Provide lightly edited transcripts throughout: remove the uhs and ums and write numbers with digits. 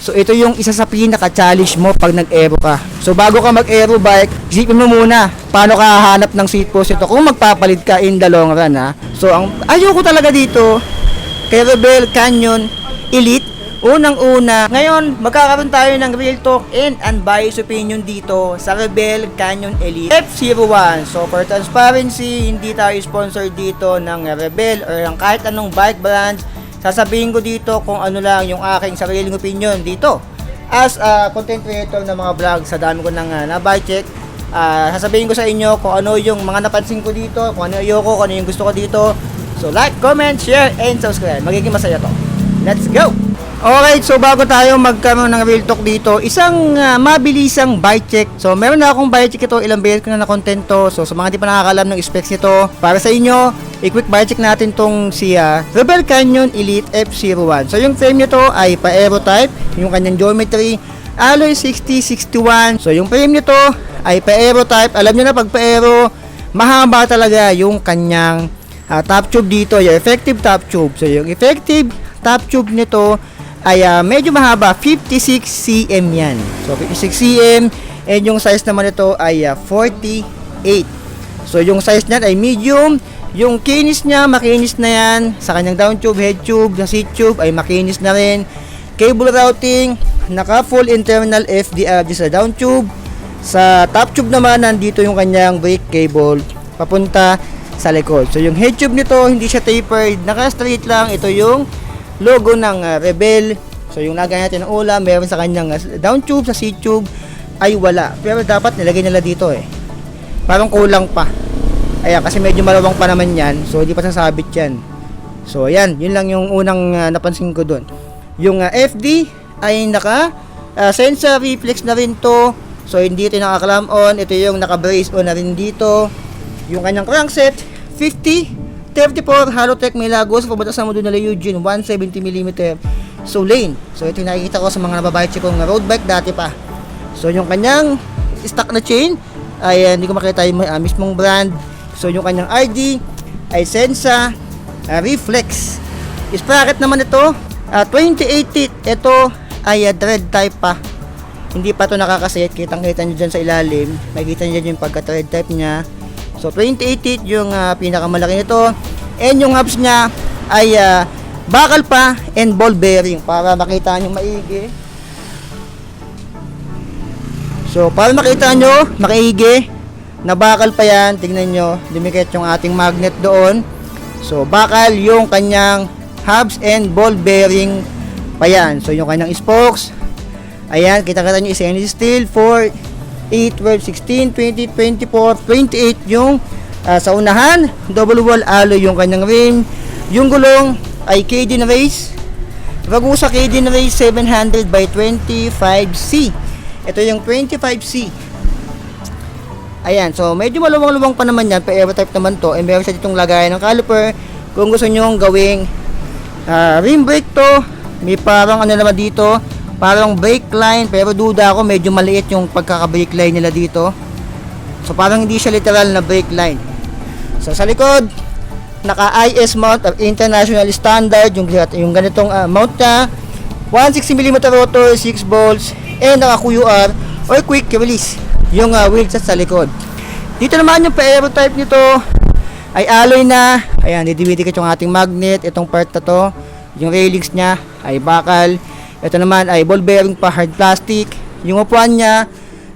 So ito yung isa sa pinaka-challenge mo pag nag-aero ka. So bago ka mag-aero bike, isipin mo muna paano ka hahanap ng seat post ito kung magpapalit ka in the long run ha. So ang ayoko talaga dito kay Rebel Canyon Elite, unang-una, ngayon magkakaroon tayo ng real talk and unbiased opinion dito sa Rebel Canyon Elite F01. So for transparency, hindi tayo sponsor dito ng Rebel or ng kahit anong bike brand. Sasabihin ko dito kung ano lang yung aking sariling opinion dito as a content creator ng mga vlog. Sa dami ko nang na-bike check, sasabihin ko sa inyo kung ano yung mga napansin ko dito, kung ano ayoko, kung ano yung gusto ko dito. So like, comment, share, and subscribe. Magiging masaya to. Let's go! Alright, so bago tayo magkaroon ng real talk dito, isang mabilisang bike check. So meron na akong bike check ito, ilang beses ko na na-content to. So sa mga di pa nakakalam ng specs nito, para sa inyo, i-quick bike check natin tong si Rebel Canyon Elite F01. So yung frame nito ay pa-aero type, yung kanyang geometry, alloy 6061. So yung frame nito ay pa-aero type. Alam niyo na pag pa-aero, mahaba talaga yung kanyang top tube dito, yung effective top tube. So yung effective top tube nito ay medyo mahaba, 56 cm yan. So 56 cm, and yung size naman nito ay 48. So yung size niyan ay medium. Yung kinis niya, makinis na yan. Sa kanyang down tube, head tube, sa seat tube ay makinis na rin. Cable routing, naka full internal FDR sa down tube. Sa top tube naman, nandito yung kanyang brake cable papunta sa likod. So yung head tube nito, hindi siya tapered, naka straight lang. Ito yung logo ng Rebel. So yung lagay natin ng ulam, meron sa kanyang down tube, sa seat tube ay wala. Pero dapat nilagay nila dito parang kulang pa. Ayan, kasi medyo malawang pa naman yan. So hindi pa sasabit yan. So ayan, yun lang yung unang napansin ko dun. Yung FD ay naka sensor reflex na rin to. So hindi ito naka-clamp on. Ito yung naka-brace on na rin dito. Yung kanyang crankset 50-34 Halotech may Lagos papunta sa Modunala Eugene 170mm so lane. So ito yung nakikita ko sa mga nababike kong road bike dati pa. So yung kanyang stock na chain ay hindi ko makita yung mismong brand. So yung kanyang ID ay Sensa Reflex. Sprocket naman ito 28 teeth. Ito ay thread type pa. Hindi pa ito nakakasit. Kitang-kita nyo dyan sa ilalim. Makikita nyo dyan yung pagka-thread type nya. So 28 teeth yung pinakamalaki nito. And yung hubs nya ay bakal pa and ball bearing para makita nyo maigi. So para makita nyo maigi na bakal pa yan, tingnan nyo, dumikit yung ating magnet doon. So bakal yung kanyang hubs and ball bearing pa yan. So yung kanyang spokes, ayan, kita-kita nyo stainless steel for 8, 12, 16, 20, 24, 28 yung sa unahan, double wall alloy yung kanyang rim. Yung gulong ay Kadeen Race, Ragusa Kadeen Race 700 by 25C. Ito yung 25C. Ayan, so medyo maluwang-luwang pa naman yan, pa-aero type naman to, and meron siya ditong lagayan ng caliper. Kung gusto nyo gawing rim brake to, may parang ano naman dito, parang brake line, pero duda ako medyo maliit yung pagkaka-brake line nila dito. So parang hindi siya literal na brake line. So sa likod, naka IS mount of international standard, yung ganitong mount na 160mm rotor, 6 bolts, and naka QR or quick release yung wheel set sa likod. Dito naman yung pa-aero type nito ay alloy na. Ayan, didikit yung ating magnet. Itong part na to, yung railings nya ay bakal. Ito naman ay ball bearing pa, hard plastic. Yung upuan nya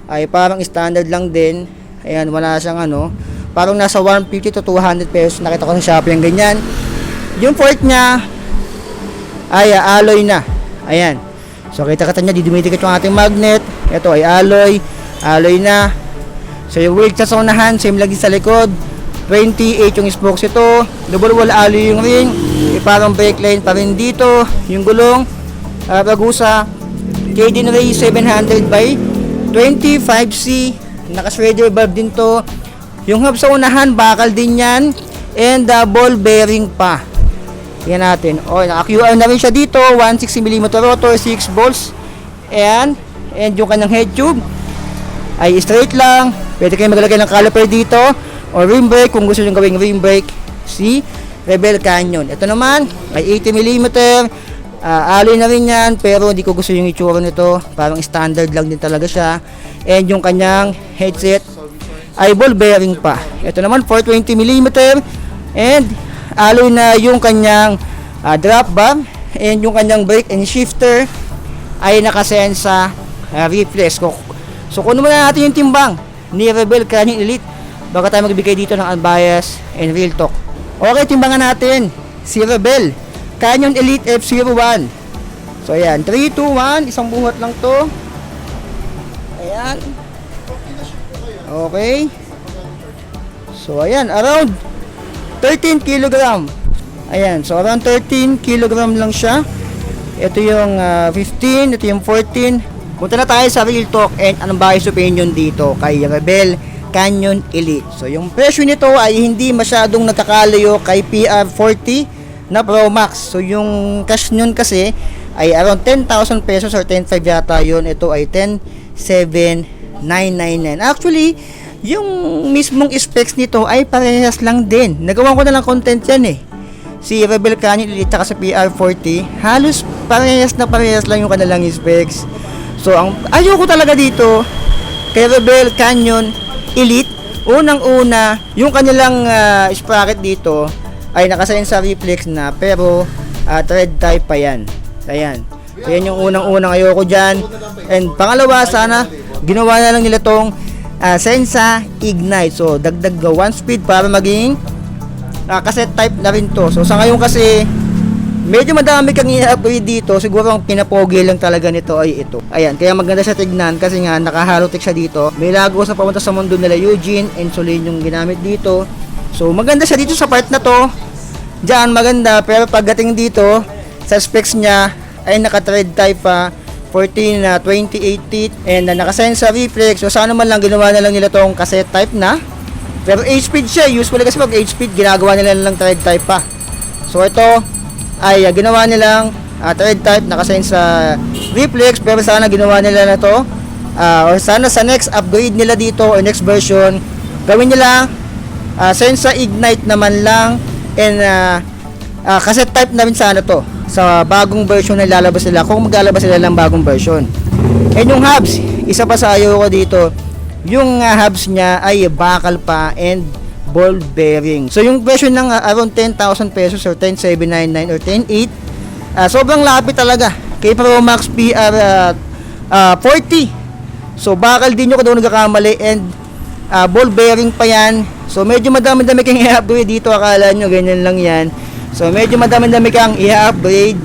ay parang standard lang din. Ayan, wala siyang parang nasa 150 to 200 pesos. Nakita ko sa Shopee yung ganyan. Yung fork nya ay alloy na. Ayan. So kita-kita nya, didikit yung ating magnet. Ito ay alloy na. So yung wheel sa unahan, same lagi sa likod, 28 yung spokes ito, double wall alloy yung ring, parang brake line pa rin dito. Yung gulong Ragusa Kadeen Race 700 by 25C, naka shredder valve din to. Yung hub sa unahan, bakal din yan, and ball bearing pa. Yan natin. Naka QR na rin siya dito, 160mm rotor, 6 bolts, and yung kanyang head tube ay straight lang. Pwede kayo maglagay ng caliper dito o rim brake kung gusto nyo gawing rim brake si Rebel Canyon. Ito naman ay 80mm Alloy na rin yan, pero hindi ko gusto yung itsura nito. Parang standard lang din talaga siya. And yung kanyang headset ay ball bearing pa. Ito naman 420mm. And alloy na yung kanyang drop bar. And yung kanyang brake and shifter ay nakasensa reflex. So kunin muna natin yung timbang ni Rebel Canyon Elite. Baka tayo magbigay dito ng unbiased and real talk. Okay, timbangan natin si Rebel Canyon Elite F01. So ayan, 3, 2, 1, isang buhat lang to. Ayan. Okay. So ayan, around 13 kg. Ayan, so around 13 kg lang siya. Ito yung 15, ito yung 14. Punta na tayo sa real talk and anong bias opinion dito kay Rebel Canyon Elite. So yung presyo nito ay hindi masyadong nagkakalayo kay PR40 na Pro Max. So yung cash nyon kasi ay around 10,000 pesos or 10,500 yata yun. Ito ay 10,799. Actually, yung mismong specs nito ay parehas lang din. Nagawa ko na lang content yan eh. Si Rebel Canyon Elite at sa PR40, halos parehas lang yung kanilang specs. So ang ayoko talaga dito kay Rebel Canyon Elite, unang-una, yung kanilang sprocket dito ay nakasign sa reflex na, pero thread type pa yan. Ayan. So yan yung unang-unang ayoko dyan. And pangalawa, sana ginawa na lang nila tong Sensa Ignite. So dagdag 1 speed para maging cassette type na rin to. So sa ngayon kasi medyo madami kang i-upgrade dito. Siguro ang pinapogi lang talaga nito ay ito. Ayan, kaya maganda siya tignan kasi nga naka-halotic siya dito. May lago sa pamunta sa mundo nila Eugene and Solane yung ginamit dito. So maganda siya dito sa part na to. Diyan maganda, pero pagdating dito sa specs niya ay naka-thread type pa, 14 na 28 teeth and naka-sensa reflex. So sana man lang ginawa na lang nila tong cassette type na. Pero 8 speed siya. Usually kasi pag 8 speed ginagawa nila lang thread type pa. So ito ay ginawa nilang thread type nakasign sa reflex, pero sana ginawa nila na to or sana sa next upgrade nila dito or next version gawin nila Sensa Ignite naman lang and cassette type na rin sana to sa bagong version na lalabas nila kung maglalabas sila ng bagong version. And yung hubs, isa pa sa ayaw ko dito, yung hubs niya ay bakal pa and ball bearing. So yung presyo ng around 10,000 pesos or 10,799 or 10,800, sobrang lapit talaga kay Pro Max PR 40. So bakal din yung kung nagkakamali and ball bearing pa yan. So medyo madami-dami kang i-upgrade dito, akala nyo ganyan lang yan. So medyo madami-dami kang i-upgrade.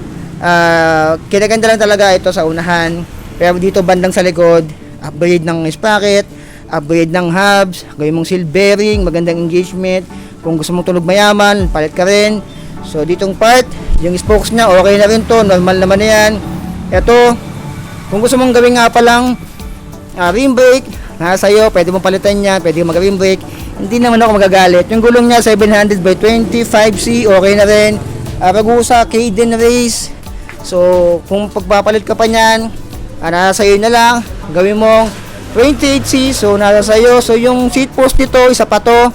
Kinaganda lang talaga ito sa unahan, pero dito bandang sa likod, upgrade ng sprocket, upgrade ng hubs, gawin mong seal bearing, magandang engagement. Kung gusto mong tunog mayaman, palit ka rin. So ditong part, yung spokes niya okay na rin to, normal naman na yan. Ito, kung gusto mong gawin nga palang rim brake, nasa iyo, pwede mong palitan yan, pwede mong mag-rim brake. Hindi naman ako magagalit. Yung gulong niya 700 by 25C, okay na rin. Ragusa, Caden Race. So kung pagpapalit ka pa niyan, nasa iyo na lang, gawin mong 28C, so nasa sa'yo. So yung seat post nito, isa pa to.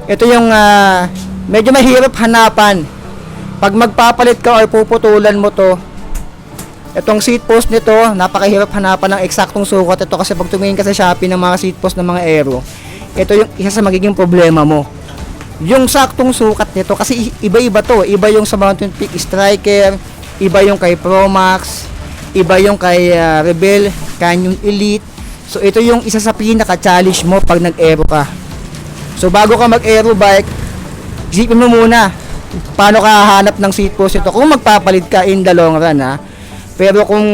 Ito yung medyo mahirap hanapan pag magpapalit ka or puputulan mo to. Itong seat post nito, napakahirap hanapan ng eksaktong sukat. Ito kasi pag tumingin ka sa Shopee ng mga seat post ng mga Aero, ito yung isa sa magiging problema mo, yung saktong sukat nito. Kasi iba-iba to, iba yung sa Mountain Peak Striker, iba yung kay Pro Max, iba yung kay Rebel Canyon Elite. So ito yung isa sa pinaka-challenge mo pag nag-aero ka. So bago ka mag-aero bike, isipin mo muna paano ka hahanap ng seat post ito kung magpapalit ka in the long run ha. Pero kung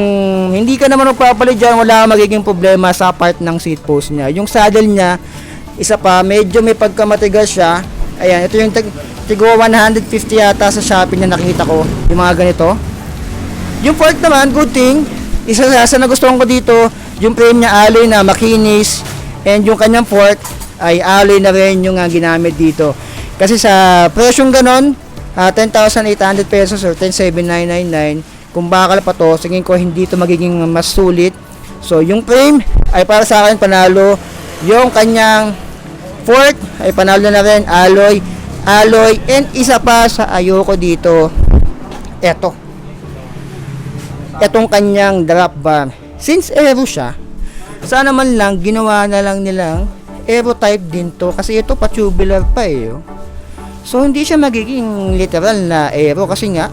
hindi ka naman magpapalit dyan, wala kang magiging problema sa part ng seat post niya. Yung saddle niya, isa pa, medyo may pagkamatigas siya. Ayan, ito yung tigo 150 yata sa Shopee na nakita ko, yung mga ganito. Yung fork naman, good thing, isa sa nagustuhan ko dito, yung frame niya alloy na makinis, and yung kanyang fork ay alloy na rin yung ginamit dito. Kasi sa presyong ganon, 10,800 pesos or 10,799, kung bakal pa to, tingin ko hindi to magiging mas sulit. So yung frame ay para sa akin panalo, yung kanyang fork ay panalo na rin, alloy, and isa pa sa ayoko dito, eto. itong kanyang drop bar. Since aero siya, sana man lang ginawa na lang nilang aero type din to, kasi ito pa tubular pa eh. So hindi siya magiging literal na aero, kasi nga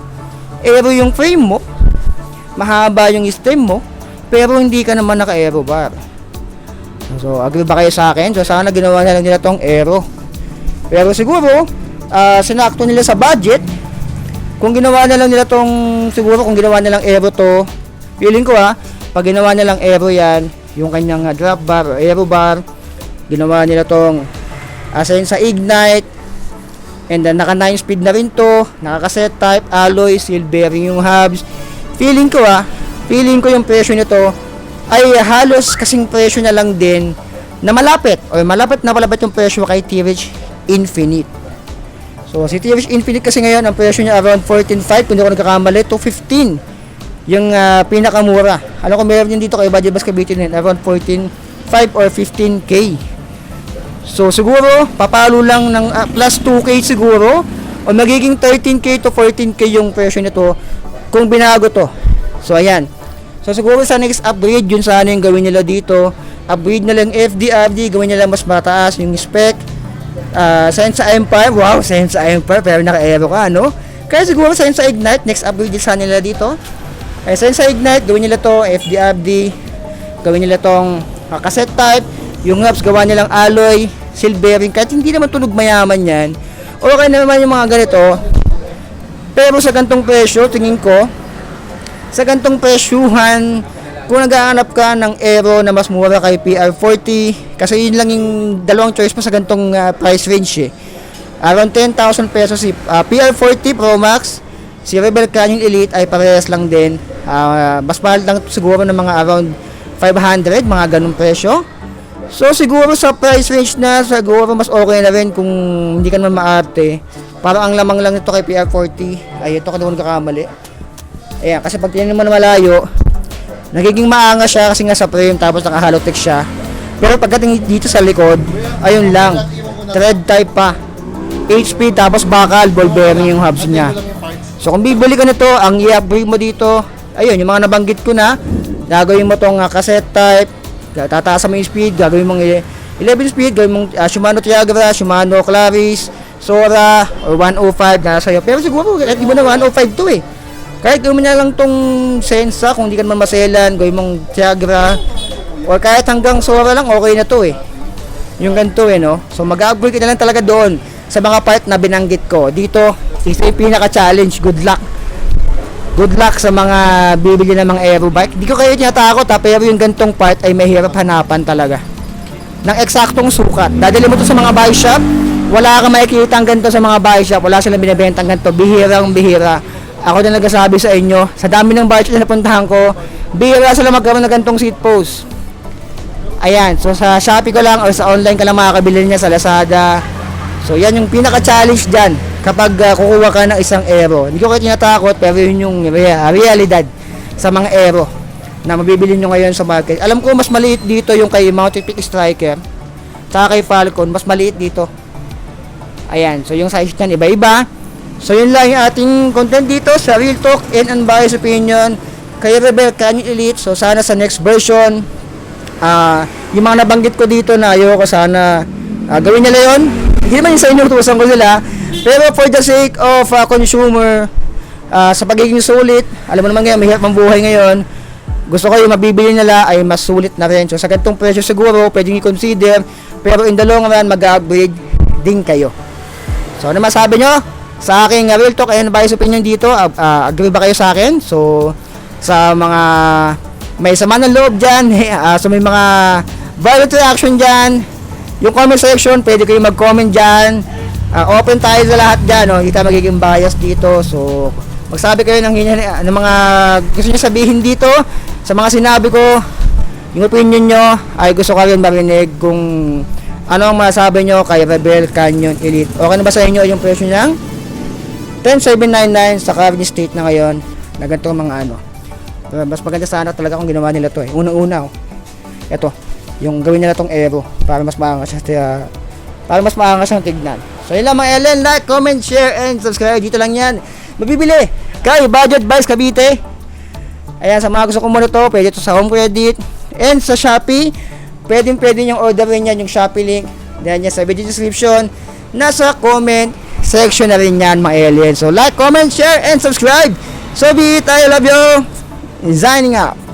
aero yung frame mo, mahaba yung stem mo, pero hindi ka naman naka aero bar. So agree ba kayo sa akin? So sana ginawa na lang nila tong aero. Pero siguro sinakto nila sa budget. Kung ginawa na lang nila tong, siguro kung ginawa na lang aero to, feeling ko pag ginawa na lang aero yan, yung kanyang drop bar o aero bar, ginawa nila tong asin sa Ignite, and then naka 9 speed na rin to, naka cassette type, alloy, seal bearing yung hubs. Feeling ko yung presyo nito ay halos kasing presyo na lang din na malapit yung presyo kay TRH Infinite. So si TRH Infinite kasi ngayon ang presyo niya around 14.5, kung hindi ako nagkakamali, to 15 yung pinakamura. Alam ko meron din dito kay Budget Bus Cavite din around 14.5 or 15k. So siguro papalo lang ng plus 2k siguro, o magiging 13k to 14k yung presyo nito kung binago to. So ayan. So siguro sa next upgrade, yun sana yung gawin nila dito. Upgrade na lang FDRD, gawin nila mas mataas yung spec. Sensa Empire, wow, Sensa Empire, pero naka-aero ka, no? Kaya siguro Sensa Ignite, next upgrade sana nila dito. Sensa Ignite, gawin nila to FDRD, gawin nila tong cassette type, yung hubs gawa nilang alloy, seal bearing, kahit hindi naman tunog mayaman yan, okay naman yung mga ganito. Pero sa gantong presyo, tingin ko, sa gantong presyuhan, kung naghahanap ka ng aero na mas mura kay PR40, kasi yun lang yung dalawang choice mo sa gantong price range eh. Around 10,000 pesos si PR40 Pro Max, si Rebel Canyon Elite ay parehas lang din. Mas mahal lang siguro ng mga around 500, mga ganong presyo. So siguro sa price range na, siguro mas okay na rin kung hindi ka naman maarte. Parang ang lamang lang ito kay PR40, ay ito ka naman kakamali. Ayan, kasi pag tinignan mo na malayo, nagiging maangas siya kasi nga sa frame, tapos naka-halotex siya. Pero pagdating dito sa likod, ayun lang, thread type pa, HP, tapos bakal, ball bearing yung hubs niya. So kung bibili ka nito, ang i-upgrade mo dito, ayun, yung mga nabanggit ko na, gagawin mo tong cassette type, tataas mo yung speed, gagawin mong 11 speed, gawin mong Shimano Tiagra, Shimano Claris, Sora, or 105 na sa'yo. Pero siguro, hindi mo na 105 to eh. Kahit gawin mo na lang tong Sensa, kung hindi ka naman maselan, gawin mong Tiagra, or kahit hanggang Sora lang, okay na to eh. Yung ganito eh, no? So mag-upgrade ka na lang talaga doon sa mga part na binanggit ko. Dito, isa yung pinaka-challenge, good luck. Good luck sa mga bibili ng mga aero bike. Hindi ko kayo tinatakot pero yung gantong part ay mahirap hanapan talaga ng eksaktong sukat. Dadali mo to sa mga bike shop, wala kang makikita ang ganito sa mga bike shop, wala silang binibenta ang ganito, bihirang bihira. Ako na nagsasabi sa inyo, sa dami ng bike shop na napuntahan ko, bihira sila magkaroon ng gantong seat post. Ayan, so sa Shopee ko lang or sa online ka lang makakabili niya, sa Lazada. So yan yung pinaka-challenge dyan kapag kukuha ka ng isang aero. Hindi ko kayo tinatakot, pero yun yung realidad sa mga aero na mabibili nyo ngayon sa market. Alam ko mas maliit dito yung kay Mountain Peak Striker, saka kay Falcon, mas maliit dito. Ayan, so yung size nyan iba-iba. So yun lang yung ating content dito sa Real Talk and Unbiased Opinion kay Rebel Canyon Elite. So sana sa next version, yung mga nabanggit ko dito na ayoko sana gawin nila yun. Hindi naman yung sa inyo utusan ko sila, pero for the sake of consumer, sa pagiging sulit, alam mo naman ngayon, mahirap ang buhay ngayon, gusto ko yung mabibili nila ay mas sulit na rin. So sa ganitong presyo siguro, pwedeng i-consider, pero in the long run, mag-upgrade din kayo. So ano masabi nyo sa aking Real Talk and Unbiased Opinion dito? Agree ba kayo sa akin? So sa mga may sama ng loob dyan, so may mga violent reaction dyan, yung comment section, pwede kayo mag-comment dyan. Open tayo sa lahat dyan, no? Hindi tayo magiging bias dito. So magsabi kayo ng mga gusto nyo sabihin dito sa mga sinabi ko. Yung opinion nyo ay gusto ko rin marinig kung ano ang masasabi nyo kay Rebel Canyon Elite. Okay na ba sa inyo yung presyo niyang 10,799 sa current state na ngayon na ganito mga ano? Mas maganda sana talaga kung ginawa nila to eh. Unang-una, ito, yung gawin nila tong aero para mas maangas siya, para mas maangas ang tignan. So yun lang mga Ellen, like, comment, share, and subscribe. Dito lang yan mabibili kay Budget Bus Cavite. Ayan, sa mga gusto kumuha to, pwede to sa Home Credit and sa Shopee. Pwede nyo orderin yan yung Shopee link. Then yan sa video description. Nasa comment section na rin yan mga alien. So like, comment, share, and subscribe. So be it, I love you. Signing out.